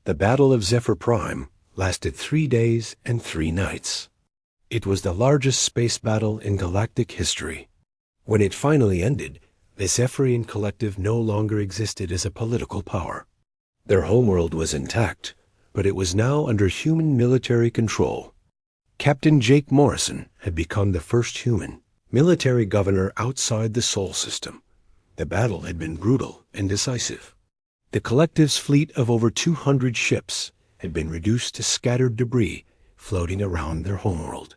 The Battle of Zephyr Prime lasted 3 days and 3 nights. It was the largest space battle in galactic history. When it finally ended, the Zephyrian Collective no longer existed as a political power. Their homeworld was intact, but it was now under human military control. Captain Jake Morrison had become the first human military governor outside the Sol system. The battle had been brutal and decisive. The Collective's fleet of over 200 ships had been reduced to scattered debris floating around their homeworld.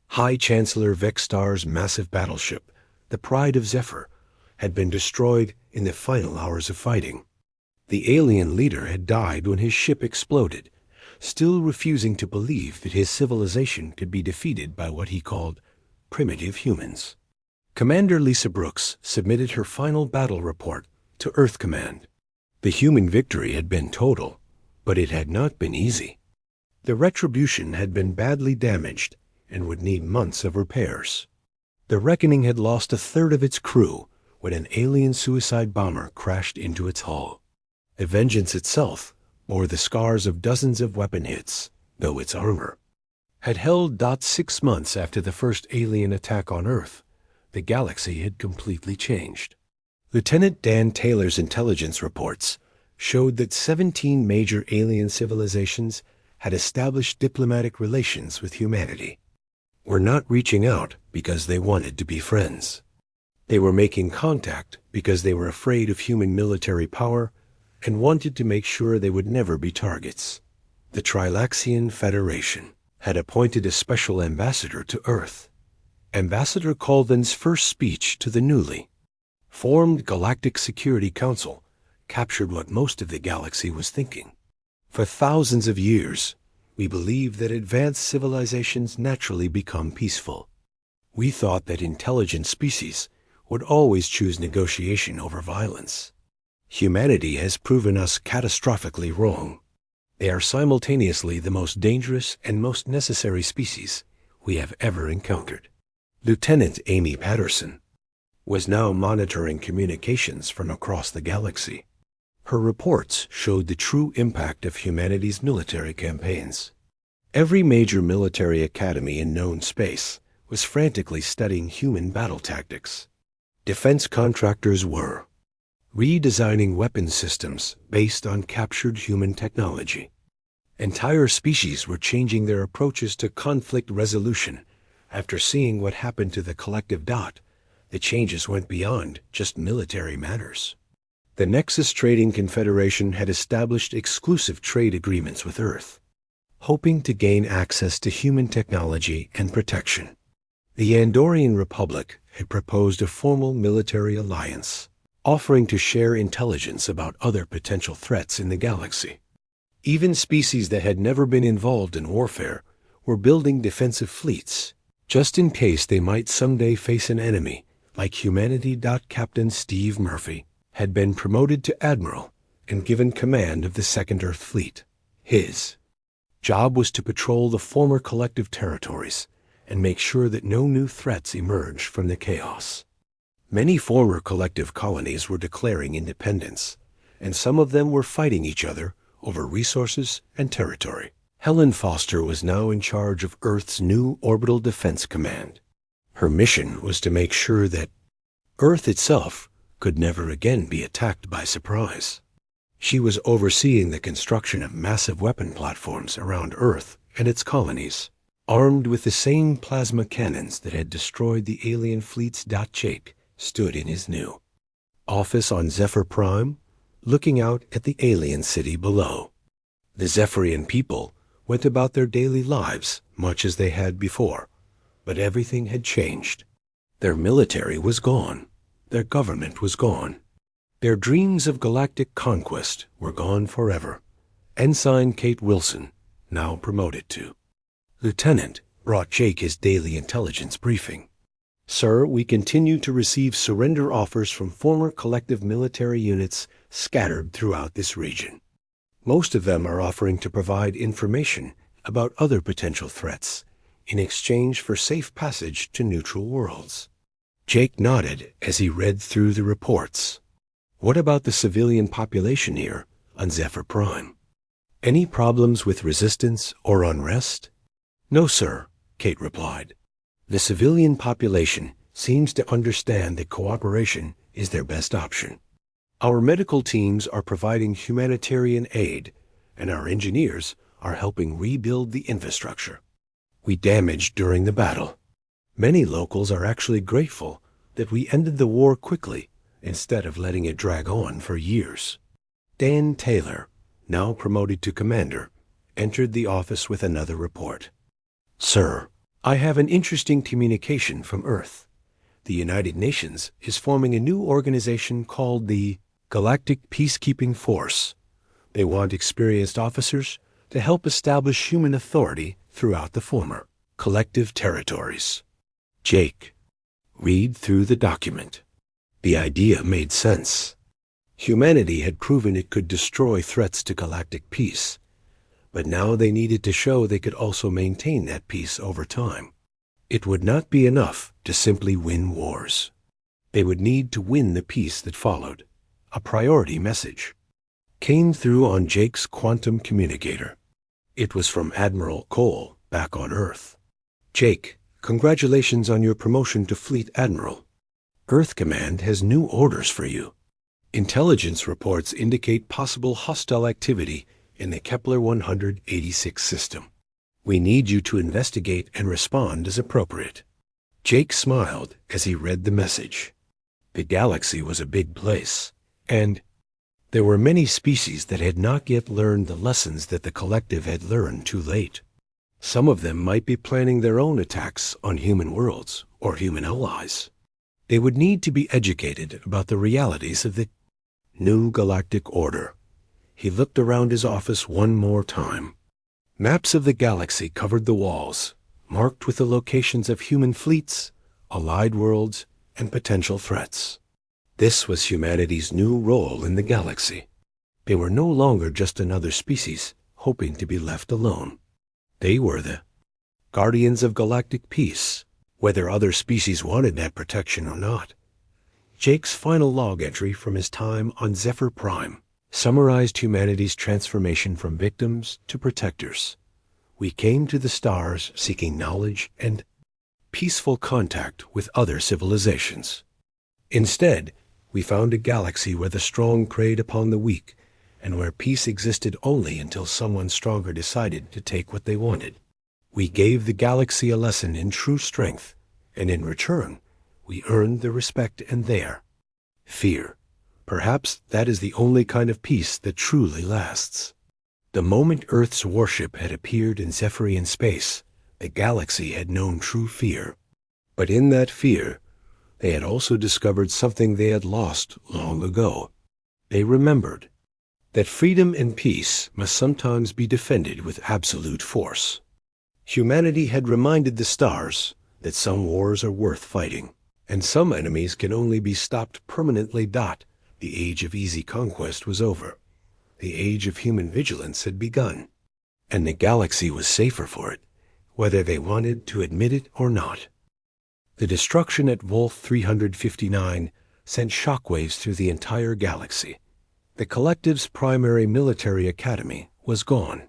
High Chancellor Vextar's massive battleship, the Pride of Zephyr, had been destroyed in the final hours of fighting. The alien leader had died when his ship exploded, still refusing to believe that his civilization could be defeated by what he called primitive humans. Commander Lisa Brooks submitted her final battle report to Earth Command. The human victory had been total, but it had not been easy. The Retribution had been badly damaged and would need months of repairs. The Reckoning had lost a third of its crew when an alien suicide bomber crashed into its hull. The Vengeance itself bore the scars of dozens of weapon hits, though its armor had held. 6 months after the first alien attack on Earth, the galaxy had completely changed. Lieutenant Dan Taylor's intelligence reports showed that 17 major alien civilizations had established diplomatic relations with humanity. Were not reaching out because they wanted to be friends. They were making contact because they were afraid of human military power and wanted to make sure they would never be targets. The Trilaxian Federation had appointed a special ambassador to Earth. Ambassador Colvin's first speech to the newly formed Galactic Security Council captured what most of the galaxy was thinking. For thousands of years, we believed that advanced civilizations naturally become peaceful. We thought that intelligent species would always choose negotiation over violence. Humanity has proven us catastrophically wrong. They are simultaneously the most dangerous and most necessary species we have ever encountered. Lieutenant Amy Patterson was now monitoring communications from across the galaxy. Her reports showed the true impact of humanity's military campaigns. Every major military academy in known space was frantically studying human battle tactics. Defense contractors were redesigning weapon systems based on captured human technology. Entire species were changing their approaches to conflict resolution. After seeing what happened to the Collective Dot, the changes went beyond just military matters. The Nexus Trading Confederation had established exclusive trade agreements with Earth, hoping to gain access to human technology and protection. The Andorian Republic had proposed a formal military alliance, offering to share intelligence about other potential threats in the galaxy. Even species that had never been involved in warfare were building defensive fleets, just in case they might someday face an enemy like humanity. Captain Steve Murphy had been promoted to admiral and given command of the Second Earth Fleet. His job was to patrol the former collective territories and make sure that no new threats emerged from the chaos. Many former collective colonies were declaring independence, and some of them were fighting each other over resources and territory. Helen Foster was now in charge of Earth's new Orbital Defense Command. Her mission was to make sure that Earth itself could never again be attacked by surprise. She was overseeing the construction of massive weapon platforms around Earth and its colonies, armed with the same plasma cannons that had destroyed the alien fleets. Jake stood in his new office on Zephyr Prime, looking out at the alien city below. The Zephyrian people went about their daily lives much as they had before, but everything had changed. Their military was gone. Their government was gone. Their dreams of galactic conquest were gone forever. Ensign Kate Wilson, now promoted to lieutenant, brought Jake his daily intelligence briefing. Sir, we continue to receive surrender offers from former collective military units scattered throughout this region. Most of them are offering to provide information about other potential threats in exchange for safe passage to neutral worlds. Jake nodded as he read through the reports. What about the civilian population here on Zephyr Prime? Any problems with resistance or unrest? No, sir, Kate replied. The civilian population seems to understand that cooperation is their best option. Our medical teams are providing humanitarian aid, and our engineers are helping rebuild the infrastructure we damaged during the battle. Many locals are actually grateful that we ended the war quickly instead of letting it drag on for years. Dan Taylor, now promoted to commander, entered the office with another report. Sir, I have an interesting communication from Earth. The United Nations is forming a new organization called the Galactic Peacekeeping Force. They want experienced officers to help establish human authority throughout the former collective territories. Jake, read through the document. The idea made sense. Humanity had proven it could destroy threats to galactic peace, but now they needed to show they could also maintain that peace over time. It would not be enough to simply win wars. They would need to win the peace that followed. A priority message came through on Jake's quantum communicator. It was from Admiral Cole back on Earth. Jake, congratulations on your promotion to Fleet Admiral. Earth Command has new orders for you. Intelligence reports indicate possible hostile activity in the Kepler 186 system. We need you to investigate and respond as appropriate. Jake smiled as he read the message. The galaxy was a big place, and there were many species that had not yet learned the lessons that the collective had learned too late. Some of them might be planning their own attacks on human worlds or human allies. They would need to be educated about the realities of the new galactic order. He looked around his office one more time. Maps of the galaxy covered the walls, marked with the locations of human fleets, allied worlds, and potential threats. This was humanity's new role in the galaxy. They were no longer just another species hoping to be left alone. They were the guardians of galactic peace, whether other species wanted that protection or not. Jake's final log entry from his time on Zephyr Prime summarized humanity's transformation from victims to protectors. We came to the stars seeking knowledge and peaceful contact with other civilizations. Instead, we found a galaxy where the strong preyed upon the weak, and where peace existed only until someone stronger decided to take what they wanted. We gave the galaxy a lesson in true strength, and in return, we earned the respect and their fear. Perhaps that is the only kind of peace that truly lasts. The moment Earth's warship had appeared in Zephyrian space, the galaxy had known true fear. But in that fear, they had also discovered something they had lost long ago. They remembered that freedom and peace must sometimes be defended with absolute force. Humanity had reminded the stars that some wars are worth fighting, and some enemies can only be stopped permanently. The age of easy conquest was over. The age of human vigilance had begun, and the galaxy was safer for it, whether they wanted to admit it or not. The destruction at Wolf 359 sent shockwaves through the entire galaxy. The collective's primary military academy was gone.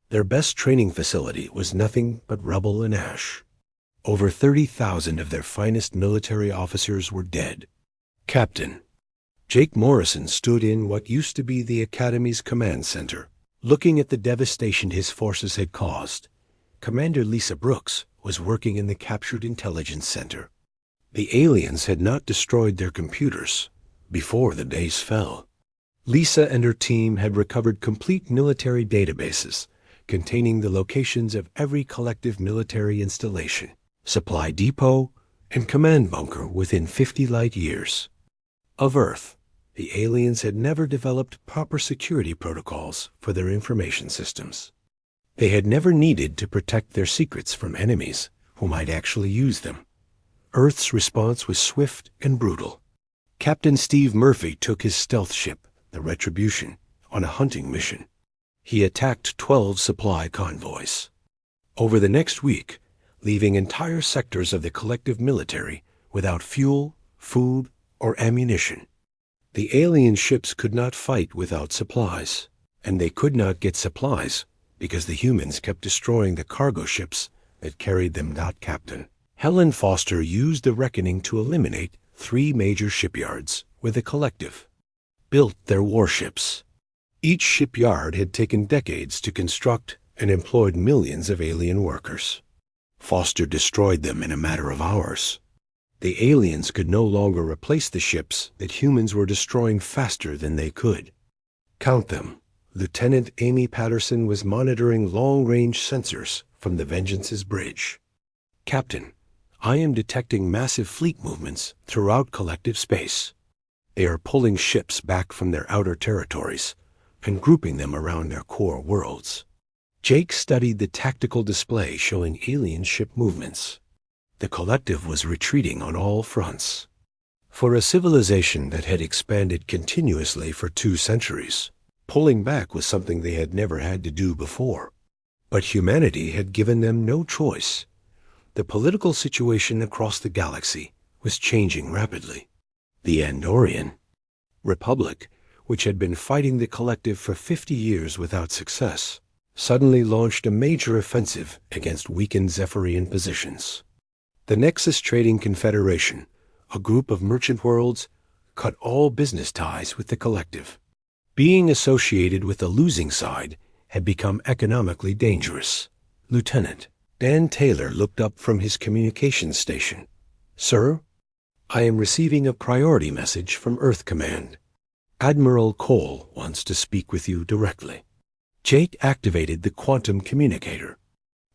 Their best training facility was nothing but rubble and ash. Over 30,000 of their finest military officers were dead. Captain Jake Morrison stood in what used to be the Academy's command center, looking at the devastation his forces had caused. Commander Lisa Brooks was working in the captured intelligence center. The aliens had not destroyed their computers before the days fell. Lisa and her team had recovered complete military databases containing the locations of every collective military installation, supply depot, and command bunker within 50 light years of Earth. The aliens had never developed proper security protocols for their information systems. They had never needed to protect their secrets from enemies who might actually use them. Earth's response was swift and brutal. Captain Steve Murphy took his stealth ship, the Retribution, on a hunting mission. He attacked 12 supply convoys. Over the next week, leaving entire sectors of the collective military without fuel, food, or ammunition. The alien ships could not fight without supplies. and they could not get supplies because the humans kept destroying the cargo ships that carried them. Captain Helen Foster used the reckoning to eliminate 3 major shipyards where the collective built their warships. Each shipyard had taken decades to construct and employed millions of alien workers. Foster destroyed them in a matter of hours. The aliens could no longer replace the ships that humans were destroying faster than they could. Count them. Lieutenant Amy Patterson was monitoring long-range sensors from the Vengeance's bridge. Captain, I am detecting massive fleet movements throughout collective space. They are pulling ships back from their outer territories and grouping them around their core worlds. Jake studied the tactical display showing alien ship movements. The collective was retreating on all fronts. For a civilization that had expanded continuously for 2 centuries, pulling back was something they had never had to do before. But humanity had given them no choice. The political situation across the galaxy was changing rapidly. The Andorian Republic, which had been fighting the collective for 50 years without success, suddenly launched a major offensive against weakened Zephyrian positions. The Nexus Trading Confederation, a group of merchant worlds, cut all business ties with the collective. Being associated with the losing side had become economically dangerous. Lieutenant Dan Taylor looked up from his communications station. Sir, I am receiving a priority message from Earth Command. Admiral Cole wants to speak with you directly. Jake activated the quantum communicator.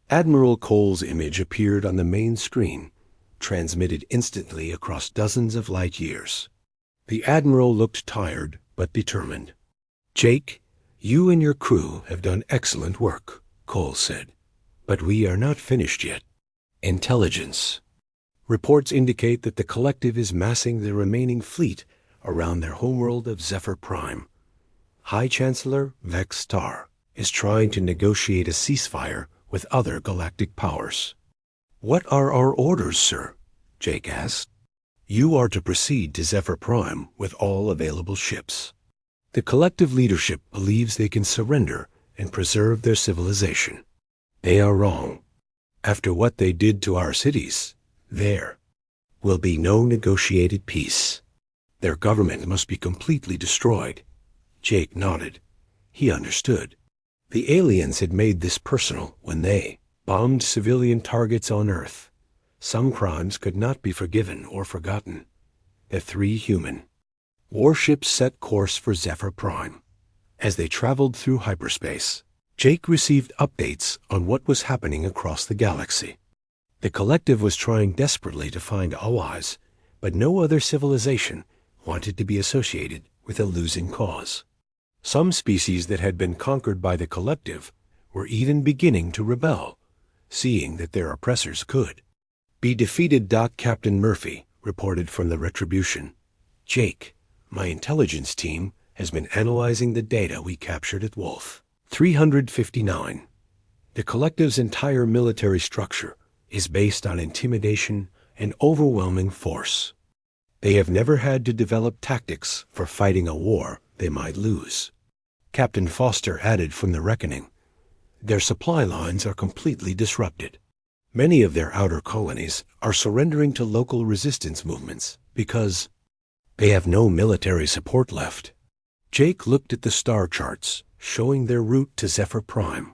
Admiral Cole's image appeared on the main screen, transmitted instantly across dozens of light years. The Admiral looked tired but determined. Jake, you and your crew have done excellent work, Cole said. But we are not finished yet. Intelligence. Reports indicate that the collective is massing the remaining fleet around their homeworld of Zephyr Prime. High Chancellor Vex Star is trying to negotiate a ceasefire with other galactic powers. What are our orders, sir? Jake asked. You are to proceed to Zephyr Prime with all available ships. The collective leadership believes they can surrender and preserve their civilization. They are wrong. After what they did to our cities, there will be no negotiated peace. Their government must be completely destroyed. Jake nodded. He understood. The aliens had made this personal when they bombed civilian targets on Earth. Some crimes could not be forgiven or forgotten. The 3 human warships set course for Zephyr Prime. As they traveled through hyperspace, Jake received updates on what was happening across the galaxy. The collective was trying desperately to find allies, but no other civilization wanted to be associated with a losing cause. Some species that had been conquered by the collective were even beginning to rebel, seeing that their oppressors could be defeated. Captain Murphy reported from the Retribution. Jake, my intelligence team has been analyzing the data we captured at Wolf 359. The collective's entire military structure is based on intimidation and overwhelming force. They have never had to develop tactics for fighting a war they might lose. Captain Foster added from the reckoning. Their supply lines are completely disrupted. Many of their outer colonies are surrendering to local resistance movements because they have no military support left. Jake looked at the star charts, showing their route to Zephyr Prime.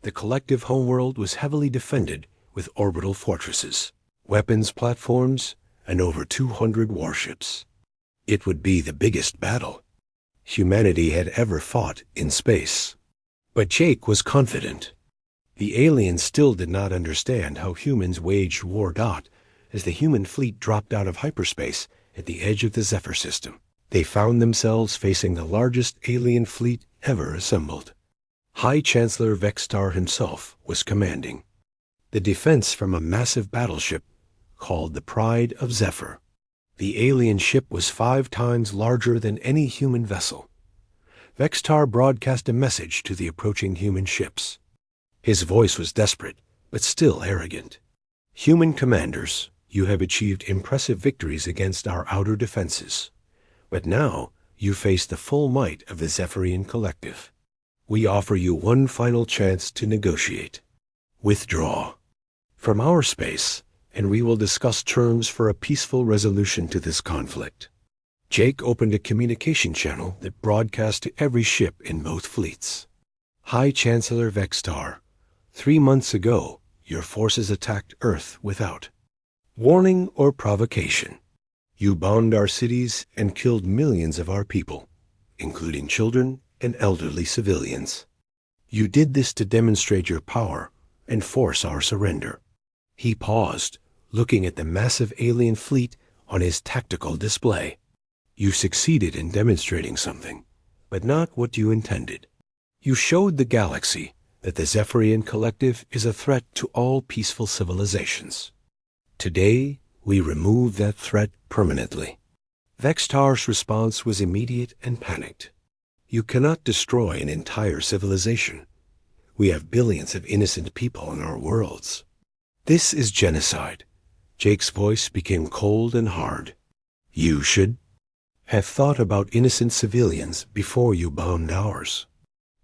The collective homeworld was heavily defended with orbital fortresses, weapons platforms, and over 200 warships. It would be the biggest battle humanity had ever fought in space. But Jake was confident. The aliens still did not understand how humans waged war. As the human fleet dropped out of hyperspace at the edge of the Zephyr system, they found themselves facing the largest alien fleet ever assembled. High Chancellor Vex Star himself was commanding the defense from a massive battleship called the Pride of Zephyr. The alien ship was 5 times larger than any human vessel. Vex Star broadcast a message to the approaching human ships. His voice was desperate, but still arrogant. Human commanders, you have achieved impressive victories against our outer defenses. But now you face the full might of the Zephyrian collective. We offer you one final chance to negotiate. Withdraw from our space, and we will discuss terms for a peaceful resolution to this conflict. Jake opened a communication channel that broadcast to every ship in both fleets. High Chancellor Vextar, 3 months ago, your forces attacked Earth without warning or provocation. You bombed our cities and killed millions of our people, including children and elderly civilians. You did this to demonstrate your power and force our surrender. He paused, looking at the massive alien fleet on his tactical display. You succeeded in demonstrating something, but not what you intended. You showed the galaxy that the Zephyrian Collective is a threat to all peaceful civilizations. Today, we remove that threat permanently. Vextar's response was immediate and panicked. You cannot destroy an entire civilization. We have billions of innocent people in our worlds. This is genocide. Jake's voice became cold and hard. You should have thought about innocent civilians before you bombed ours.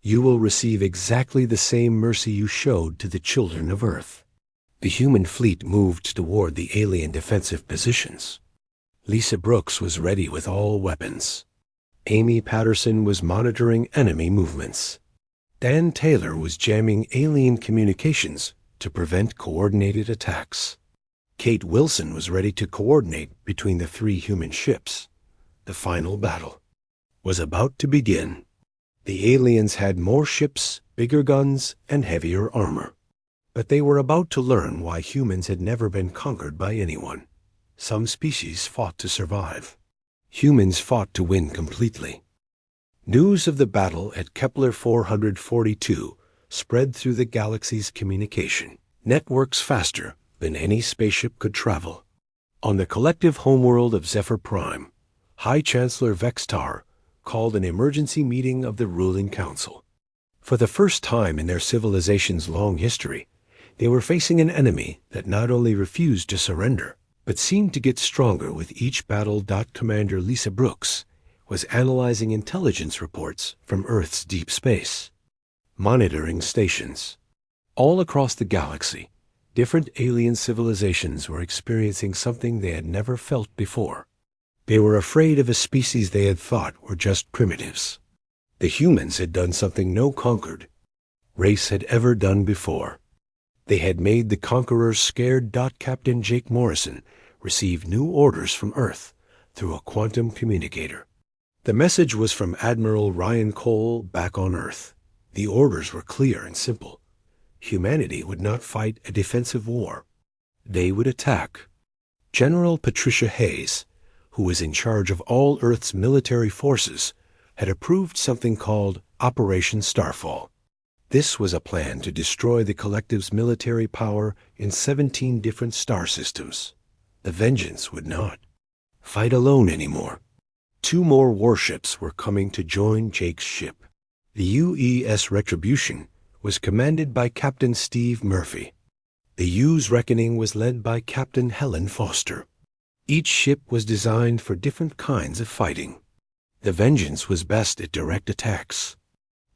You will receive exactly the same mercy you showed to the children of Earth. The human fleet moved toward the alien defensive positions. Lisa Brooks was ready with all weapons. Amy Patterson was monitoring enemy movements. Dan Taylor was jamming alien communications to prevent coordinated attacks. Kate Wilson was ready to coordinate between the 3 human ships. The final battle was about to begin. The aliens had more ships, bigger guns, and heavier armor. But they were about to learn why humans had never been conquered by anyone. Some species fought to survive. Humans fought to win completely. News of the battle at Kepler 442 spread through the galaxy's communication networks faster than any spaceship could travel. On the collective homeworld of Zephyr Prime, High Chancellor Vextar called an emergency meeting of the ruling council. For the first time in their civilization's long history, they were facing an enemy that not only refused to surrender, but seemed to get stronger with each battle. Commander Lisa Brooks was analyzing intelligence reports from Earth's deep space. Monitoring stations. All across the galaxy, different alien civilizations were experiencing something they had never felt before. They were afraid of a species they had thought were just primitives. The humans had done something no conquered race had ever done before. They had made the conquerors scared. Captain Jake Morrison received new orders from Earth through a quantum communicator. The message was from Admiral Ryan Cole back on Earth. The orders were clear and simple. Humanity would not fight a defensive war. They would attack. General Patricia Hayes, who was in charge of all Earth's military forces, had approved something called Operation Starfall. This was a plan to destroy the Collective's military power in 17 different star systems. The Vengeance would not fight alone anymore. 2 more warships were coming to join Jake's ship. The UES Retribution was commanded by Captain Steve Murphy. The U's Reckoning was led by Captain Helen Foster. Each ship was designed for different kinds of fighting. The Vengeance was best at direct attacks.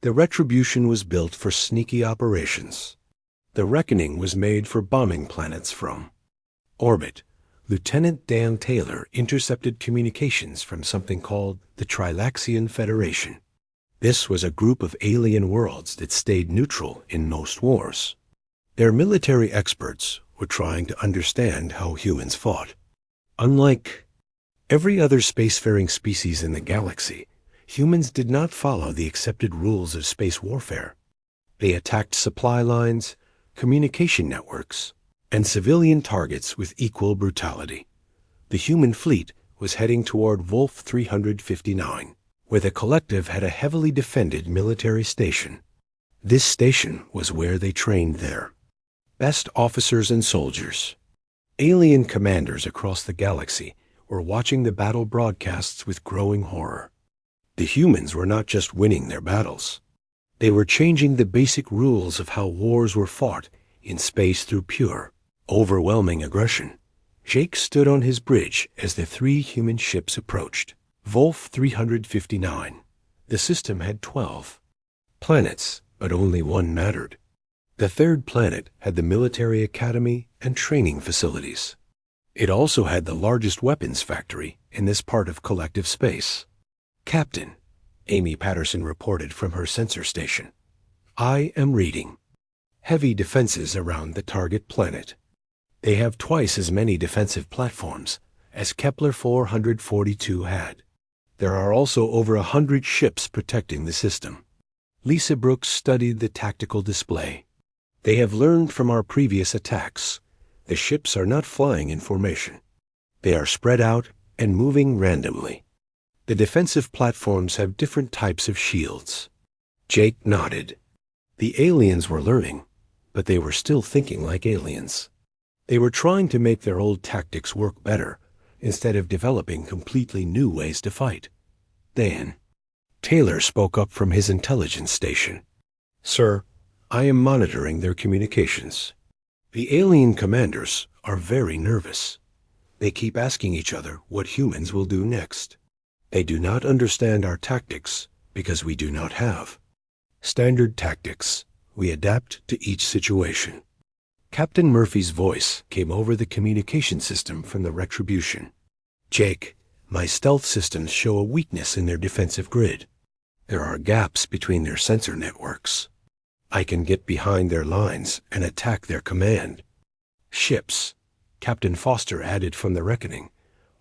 The Retribution was built for sneaky operations. The Reckoning was made for bombing planets from orbit. Lieutenant Dan Taylor intercepted communications from something called the Trilaxian Federation. This was a group of alien worlds that stayed neutral in most wars. Their military experts were trying to understand how humans fought. Unlike every other spacefaring species in the galaxy, humans did not follow the accepted rules of space warfare. They attacked supply lines, communication networks, and civilian targets with equal brutality. The human fleet was heading toward Wolf 359, where the Collective had a heavily defended military station. This station was where they trained their best officers and soldiers. Alien commanders across the galaxy were watching the battle broadcasts with growing horror. The humans were not just winning their battles. They were changing the basic rules of how wars were fought in space through pure, overwhelming aggression. Jake stood on his bridge as the 3 human ships approached. Wolf 359. The system had 12 planets, but only one mattered. The third planet had the military academy and training facilities. It also had the largest weapons factory in this part of collective space. "Captain," Amy Patterson reported from her sensor station, "I am reading heavy defenses around the target planet. They have twice as many defensive platforms as Kepler 442 had. There are also over 100 ships protecting the system." Lisa Brooks studied the tactical display. "They have learned from our previous attacks. The ships are not flying in formation. They are spread out and moving randomly. The defensive platforms have different types of shields." Jake nodded. The aliens were learning, but they were still thinking like aliens. They were trying to make their old tactics work better instead of developing completely new ways to fight. Then, Taylor spoke up from his intelligence station. "Sir, I am monitoring their communications. The alien commanders are very nervous. They keep asking each other what humans will do next. They do not understand our tactics because we do not have standard tactics. We adapt to each situation." Captain Murphy's voice came over the communication system from the Retribution. "Jake, my stealth systems show a weakness in their defensive grid. There are gaps between their sensor networks. I can get behind their lines and attack their command ships," Captain Foster added from the Reckoning.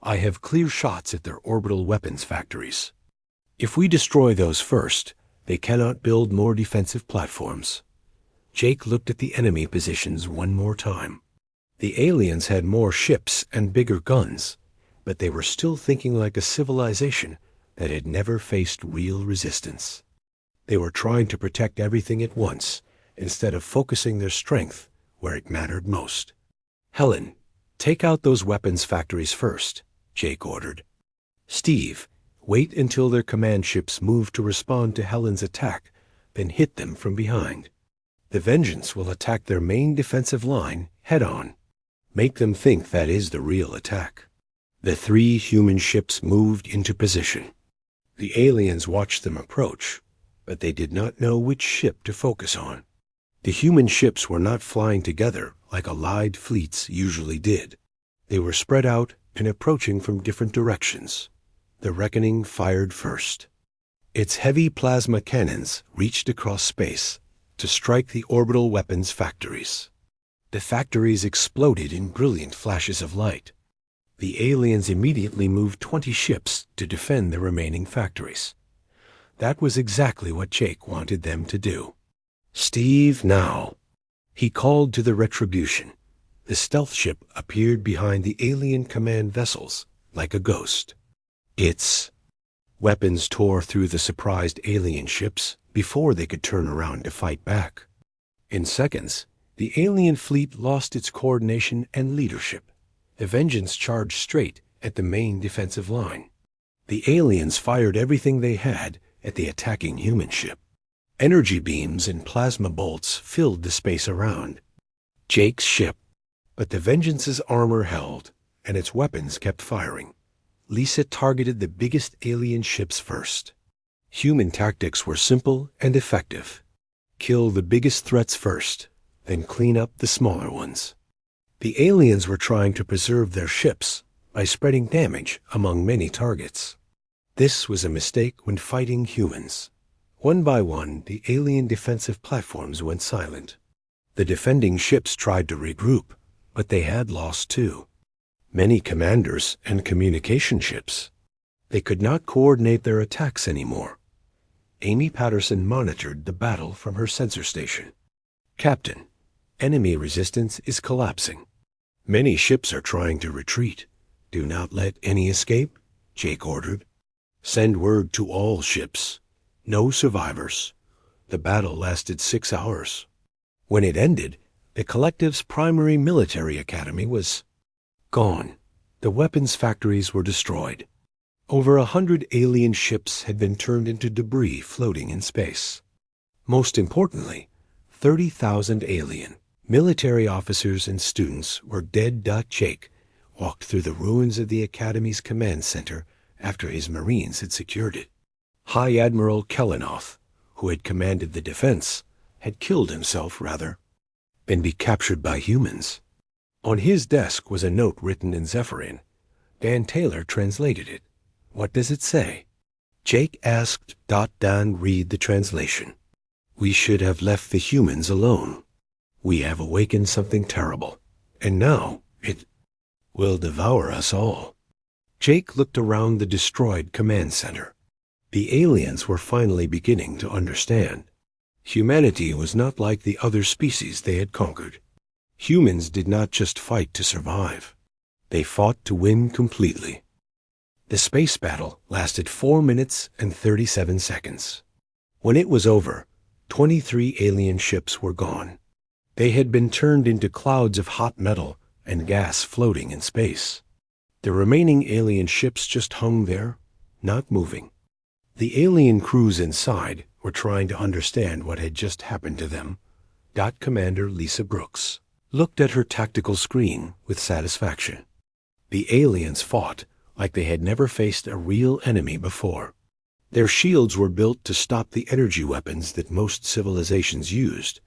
"I have clear shots at their orbital weapons factories. If we destroy those first, they cannot build more defensive platforms." Jake looked at the enemy positions one more time. The aliens had more ships and bigger guns, but they were still thinking like a civilization that had never faced real resistance. They were trying to protect everything at once instead of focusing their strength where it mattered most. "Helen, take out those weapons factories first," Jake ordered. "Steve, wait until their command ships move to respond to Helen's attack, then hit them from behind. The Vengeance will attack their main defensive line head-on. Make them think that is the real attack." The 3 human ships moved into position. The aliens watched them approach, but they did not know which ship to focus on. The human ships were not flying together like Allied fleets usually did. They were spread out and approaching from different directions. The Reckoning fired first. Its heavy plasma cannons reached across space to strike the orbital weapons factories. The factories exploded in brilliant flashes of light. The aliens immediately moved 20 ships to defend the remaining factories. That was exactly what Jake wanted them to do. "Steve, now," he called to the Retribution. The stealth ship appeared behind the alien command vessels like a ghost. Its weapons tore through the surprised alien ships before they could turn around to fight back. In seconds, the alien fleet lost its coordination and leadership. The Vengeance charged straight at the main defensive line. The aliens fired everything they had at the attacking human ship. Energy beams and plasma bolts filled the space around Jake's ship, but the Vengeance's armor held, and its weapons kept firing. Lisa targeted the biggest alien ships first. Human tactics were simple and effective. Kill the biggest threats first, then clean up the smaller ones. The aliens were trying to preserve their ships by spreading damage among many targets. This was a mistake when fighting humans. One by one, the alien defensive platforms went silent. The defending ships tried to regroup, but they had lost too. Many commanders and communication ships. They could not coordinate their attacks anymore. Amy Patterson monitored the battle from her sensor station. "Captain, enemy resistance is collapsing. Many ships are trying to retreat. Do not let any escape," Jake ordered. "Send word to all ships. No survivors." The battle lasted 6 hours. When it ended, the collective's primary military academy was gone. The weapons factories were destroyed. Over 100 alien ships had been turned into debris floating in space. Most importantly, 30,000 alien military officers and students were dead. Jake walked through the ruins of the Academy's command center after his Marines had secured it. High Admiral Kellenoff, who had commanded the defense, had killed himself, rather, than be captured by humans. On his desk was a note written in Zephyrian. Dan Taylor translated it. "What does it say?" Jake asked. Dan read the translation. "We should have left the humans alone. We have awakened something terrible, and now it will devour us all." Jake looked around the destroyed command center. The aliens were finally beginning to understand. Humanity was not like the other species they had conquered. Humans did not just fight to survive. They fought to win completely. The space battle lasted 4 minutes and 37 seconds. When it was over, 23 alien ships were gone. They had been turned into clouds of hot metal and gas floating in space. The remaining alien ships just hung there, not moving. The alien crews inside were trying to understand what had just happened to them. Commander Lisa Brooks looked at her tactical screen with satisfaction. The aliens fought like they had never faced a real enemy before. Their shields were built to stop the energy weapons that most civilizations used,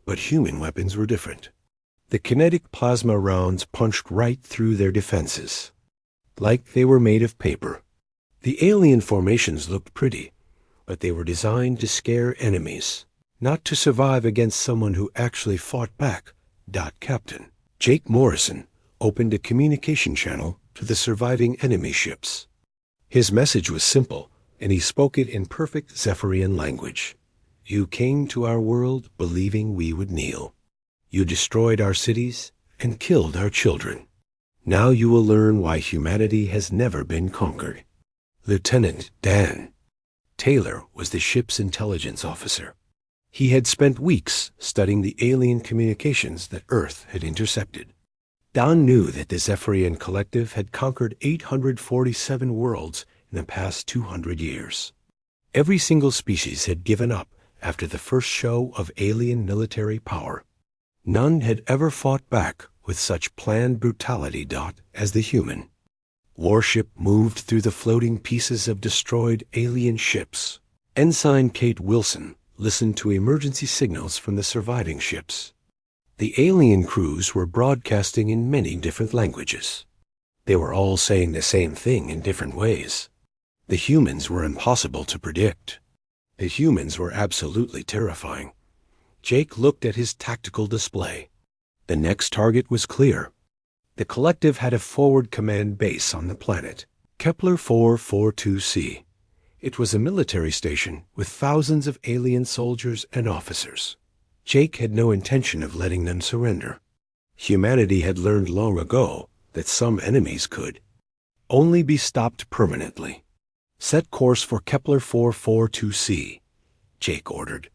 but human weapons were different. The kinetic plasma rounds punched right through their defenses, like they were made of paper. The alien formations looked pretty, but they were designed to scare enemies, not to survive against someone who actually fought back. Captain Jake Morrison opened a communication channel to the surviving enemy ships. His message was simple, and he spoke it in perfect Zephyrian language. "You came to our world believing we would kneel. You destroyed our cities and killed our children. Now you will learn why humanity has never been conquered." Lieutenant Dan Taylor was the ship's intelligence officer. He had spent weeks studying the alien communications that Earth had intercepted. Don knew that the Zephyrian Collective had conquered 847 worlds in the past 200 years. Every single species had given up after the first show of alien military power. None had ever fought back with such planned brutality. As the human Warship moved through the floating pieces of destroyed alien ships. Ensign Kate Wilson listened to emergency signals from the surviving ships. The alien crews were broadcasting in many different languages. They were all saying the same thing in different ways. The humans were impossible to predict. The humans were absolutely terrifying. Jake looked at his tactical display. The next target was clear. The Collective had a forward command base on the planet, Kepler 442c. It was a military station with thousands of alien soldiers and officers. Jake had no intention of letting them surrender. Humanity had learned long ago that some enemies could only be stopped permanently. "Set course for Kepler 442c, Jake ordered.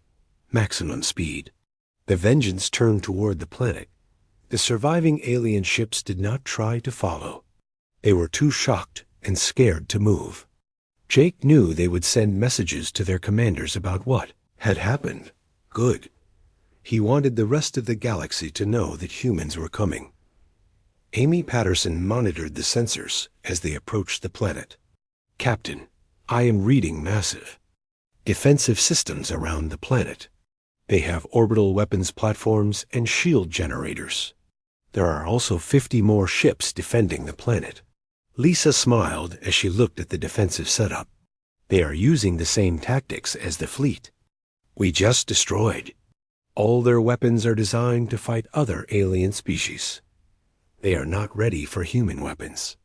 "Maximum speed." The Vengeance turned toward the planet. The surviving alien ships did not try to follow. They were too shocked and scared to move. Jake knew they would send messages to their commanders about what had happened. Good. He wanted the rest of the galaxy to know that humans were coming. Amy Patterson monitored the sensors as they approached the planet. "Captain, I am reading massive defensive systems around the planet. They have orbital weapons platforms and shield generators. There are also 50 more ships defending the planet." Lisa smiled as she looked at the defensive setup. "They are using the same tactics as the fleet we just destroyed. All their weapons are designed to fight other alien species. They are not ready for human weapons."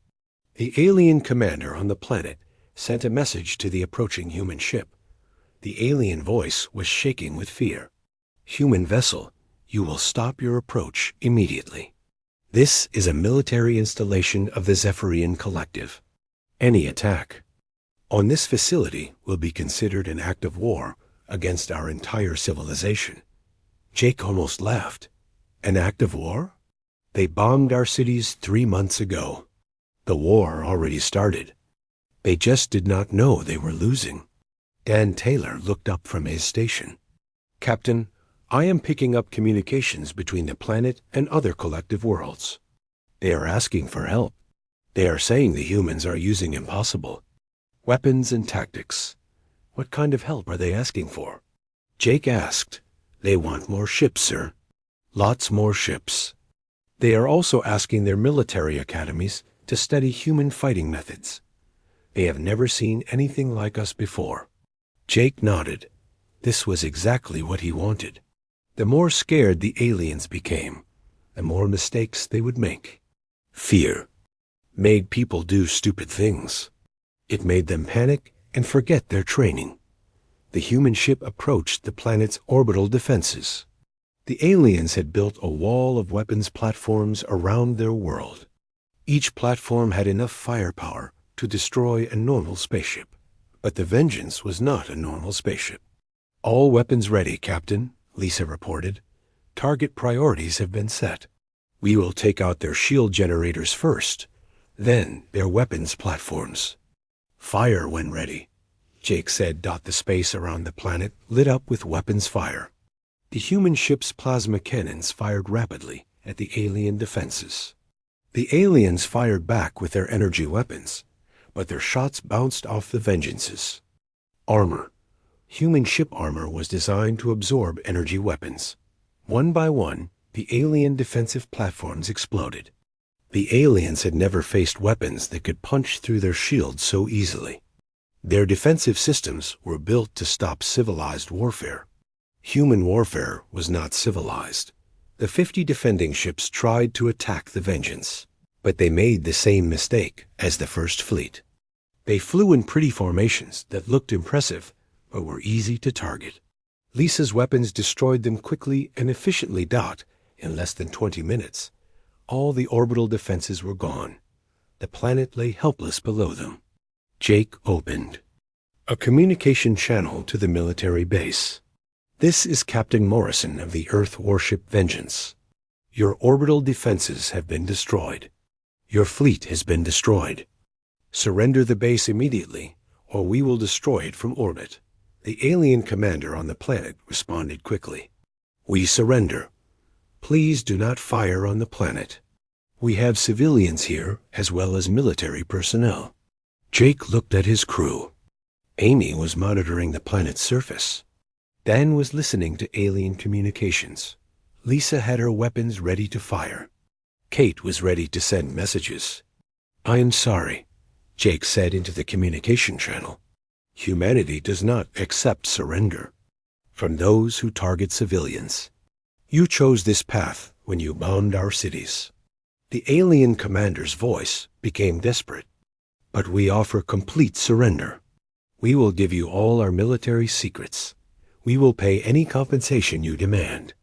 The alien commander on the planet sent a message to the approaching human ship. The alien voice was shaking with fear. "Human vessel, you will stop your approach immediately. This is a military installation of the Zephyrian Collective. Any attack on this facility will be considered an act of war against our entire civilization." Jake almost laughed. "An act of war? They bombed our cities 3 months ago. The war already started. They just did not know they were losing." Dan Taylor looked up from his station. "Captain, I am picking up communications between the planet and other collective worlds. They are asking for help. They are saying the humans are using impossible weapons and tactics." "What kind of help are they asking for?" Jake asked. They want more ships, sir. Lots more ships. They are also asking their military academies to study human fighting methods. They have never seen anything like us before. Jake nodded. This was exactly what he wanted. The more scared the aliens became, the more mistakes they would make. Fear made people do stupid things. It made them panic and forget their training. The human ship approached the planet's orbital defenses. The aliens had built a wall of weapons platforms around their world. Each platform had enough firepower to destroy a normal spaceship. But the Vengeance was not a normal spaceship. All weapons ready, Captain, Lisa reported. Target priorities have been set. We will take out their shield generators first, then their weapons platforms. Fire when ready, Jake said. The space around the planet lit up with weapons fire. The human ship's plasma cannons fired rapidly at the alien defenses. The aliens fired back with their energy weapons, but their shots bounced off the Vengeances. Armor. Human ship armor was designed to absorb energy weapons. One by one, the alien defensive platforms exploded. The aliens had never faced weapons that could punch through their shields so easily. Their defensive systems were built to stop civilized warfare. Human warfare was not civilized. The 50 defending ships tried to attack the Vengeance, but they made the same mistake as the First Fleet. They flew in pretty formations that looked impressive, but were easy to target. Lisa's weapons destroyed them quickly and efficiently. In less than 20 minutes, all the orbital defenses were gone. The planet lay helpless below them. Jake opened a communication channel to the military base. This is Captain Morrison of the Earth warship Vengeance. Your orbital defenses have been destroyed. Your fleet has been destroyed. Surrender the base immediately, or we will destroy it from orbit. The alien commander on the planet responded quickly. We surrender. Please do not fire on the planet. We have civilians here as well as military personnel. Jake looked at his crew. Amy was monitoring the planet's surface. Dan was listening to alien communications. Lisa had her weapons ready to fire. Kate was ready to send messages. I am sorry, Jake said into the communication channel. Humanity does not accept surrender from those who target civilians. You chose this path when you bombed our cities. The alien commander's voice became desperate. But we offer complete surrender. We will give you all our military secrets. We will pay any compensation you demand.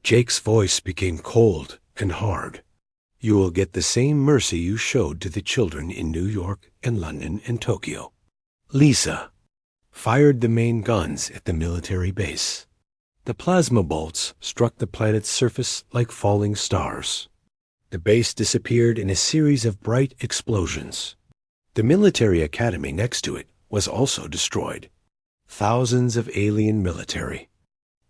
Jake's voice became cold and hard. You will get the same mercy you showed to the children in New York and London and Tokyo. Lisa fired the main guns at the military base. The plasma bolts struck the planet's surface like falling stars. The base disappeared in a series of bright explosions. The military academy next to it was also destroyed. Thousands of alien military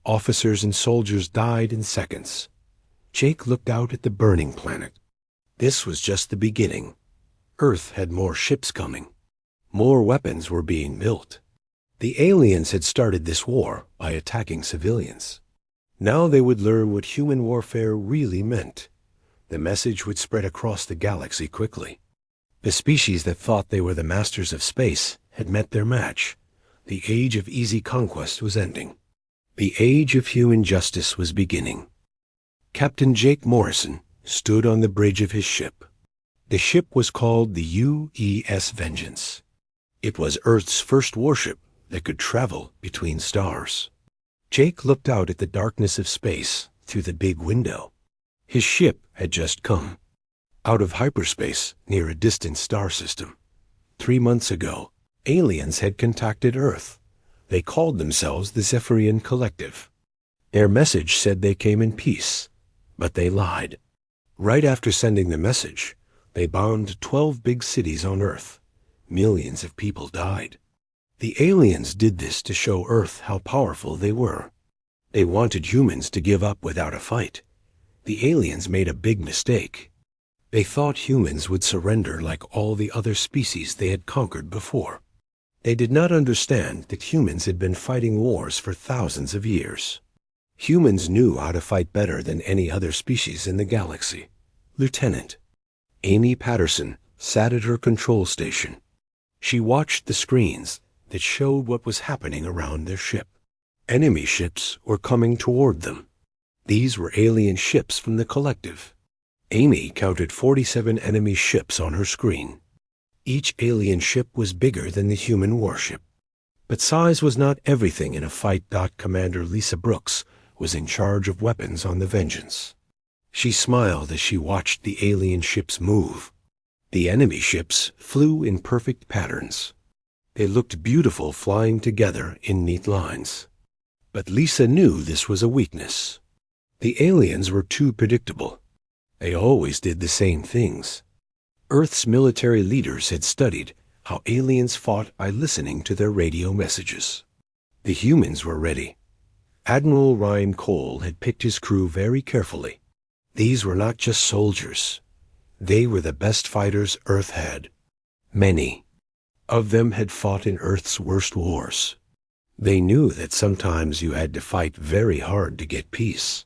officers and soldiers died in seconds. Jake looked out at the burning planet. This was just the beginning. Earth had more ships coming. More weapons were being built. The aliens had started this war by attacking civilians. Now they would learn what human warfare really meant. The message would spread across the galaxy quickly. The species that thought they were the masters of space had met their match. The age of easy conquest was ending. The age of human justice was beginning. Captain Jake Morrison stood on the bridge of his ship. The ship was called the U.S. Vengeance. It was Earth's first warship that could travel between stars. Jake looked out at the darkness of space through the big window. His ship had just come out of hyperspace near a distant star system. 3 months ago, aliens had contacted Earth. They called themselves the Zephyrian Collective. Their message said they came in peace, but they lied. Right after sending the message, they bombed 12 big cities on Earth. Millions of people died. The aliens did this to show Earth how powerful they were. They wanted humans to give up without a fight. The aliens made a big mistake. They thought humans would surrender like all the other species they had conquered before. They did not understand that humans had been fighting wars for thousands of years. Humans knew how to fight better than any other species in the galaxy. Lieutenant Amy Patterson sat at her control station. She watched the screens that showed what was happening around their ship. Enemy ships were coming toward them. These were alien ships from the collective. Amy counted 47 enemy ships on her screen. Each alien ship was bigger than the human warship. But size was not everything in a fight. Commander Lisa Brooks was in charge of weapons on the Vengeance. She smiled as she watched the alien ships move. The enemy ships flew in perfect patterns. They looked beautiful flying together in neat lines. But Lisa knew this was a weakness. The aliens were too predictable. They always did the same things. Earth's military leaders had studied how aliens fought by listening to their radio messages. The humans were ready. Admiral Ryan Cole had picked his crew very carefully. These were not just soldiers. They were the best fighters Earth had. Many of them had fought in Earth's worst wars. They knew that sometimes you had to fight very hard to get peace.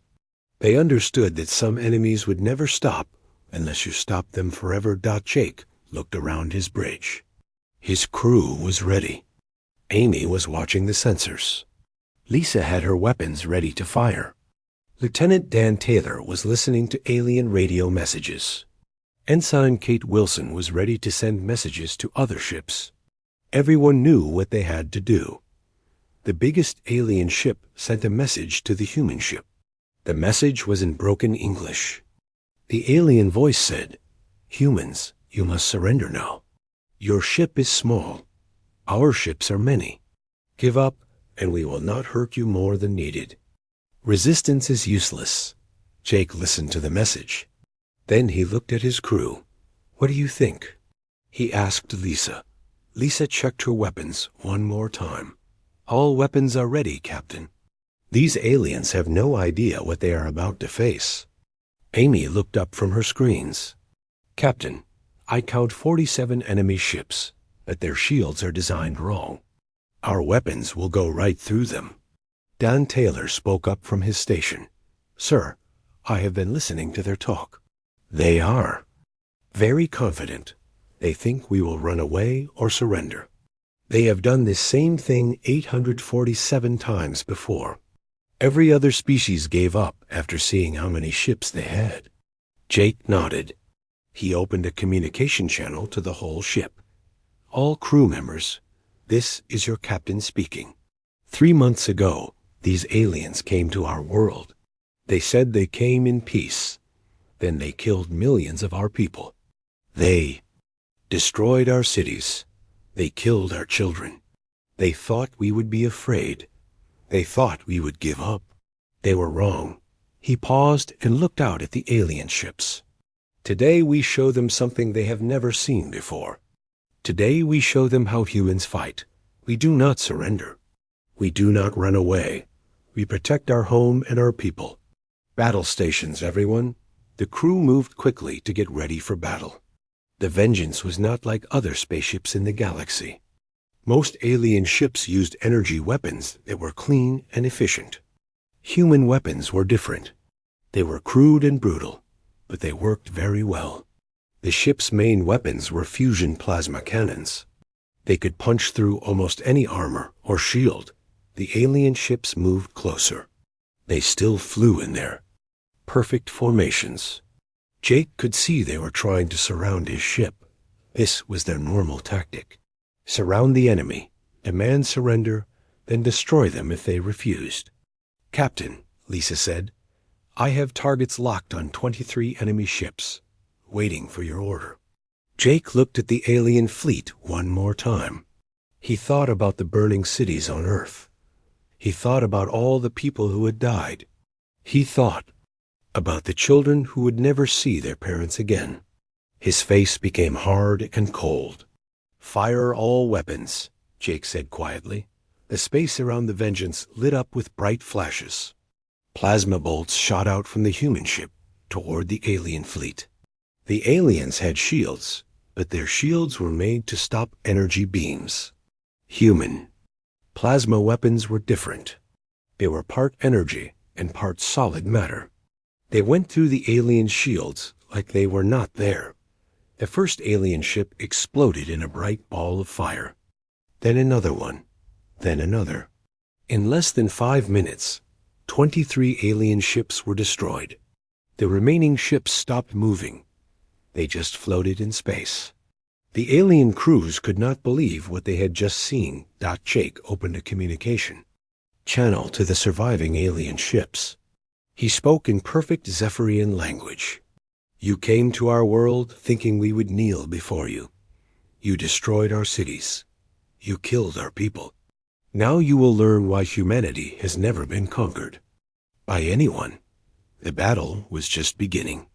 They understood that some enemies would never stop unless you stopped them forever. Jake looked around his bridge. His crew was ready. Amy was watching the sensors. Lisa had her weapons ready to fire. Lieutenant Dan Taylor was listening to alien radio messages. Ensign Kate Wilson was ready to send messages to other ships. Everyone knew what they had to do. The biggest alien ship sent a message to the human ship. The message was in broken English. The alien voice said, "Humans, you must surrender now. Your ship is small. Our ships are many. Give up, and we will not hurt you more than needed. Resistance is useless." Jake listened to the message. Then he looked at his crew. "What do you think?" he asked Lisa. Lisa checked her weapons one more time. "All weapons are ready, Captain. These aliens have no idea what they are about to face." Amy looked up from her screens. "Captain, I count 47 enemy ships, but their shields are designed wrong. Our weapons will go right through them." Dan Taylor spoke up from his station. "Sir, I have been listening to their talk. They are very confident. They think we will run away or surrender. They have done this same thing 847 times before. Every other species gave up after seeing how many ships they had." Jake nodded. He opened a communication channel to the whole ship. "All crew members, this is your captain speaking. 3 months ago, these aliens came to our world. They said they came in peace. Then they killed millions of our people. They destroyed our cities. They killed our children. They thought we would be afraid. They thought we would give up. They were wrong." He paused and looked out at the alien ships. "Today we show them something they have never seen before. Today we show them how humans fight. We do not surrender. We do not run away. We protect our home and our people. Battle stations, everyone." The crew moved quickly to get ready for battle. The Vengeance was not like other spaceships in the galaxy. Most alien ships used energy weapons that were clean and efficient. Human weapons were different. They were crude and brutal, but they worked very well. The ship's main weapons were fusion plasma cannons. They could punch through almost any armor or shield. The alien ships moved closer. They still flew in there. Perfect formations. Jake could see they were trying to surround his ship. This was their normal tactic. Surround the enemy, demand surrender, then destroy them if they refused. "Captain," Lisa said, "I have targets locked on 23 enemy ships, waiting for your order." Jake looked at the alien fleet one more time. He thought about the burning cities on Earth. He thought about all the people who had died. He thought about the children who would never see their parents again. His face became hard and cold. "Fire all weapons," Jake said quietly. The space around the Vengeance lit up with bright flashes. Plasma bolts shot out from the human ship toward the alien fleet. The aliens had shields, but their shields were made to stop energy beams. human. Plasma weapons were different. They were part energy and part solid matter. They went through the alien shields like they were not there. The first alien ship exploded in a bright ball of fire. Then another one. Then another. In less than 5 minutes, 23 alien ships were destroyed. The remaining ships stopped moving. They just floated in space. The alien crews could not believe what they had just seen. Jake opened a communication channel to the surviving alien ships. He spoke in perfect Zephyrian language. You came to our world thinking we would kneel before you. You destroyed our cities. You killed our people. Now you will learn why humanity has never been conquered by anyone. The battle was just beginning.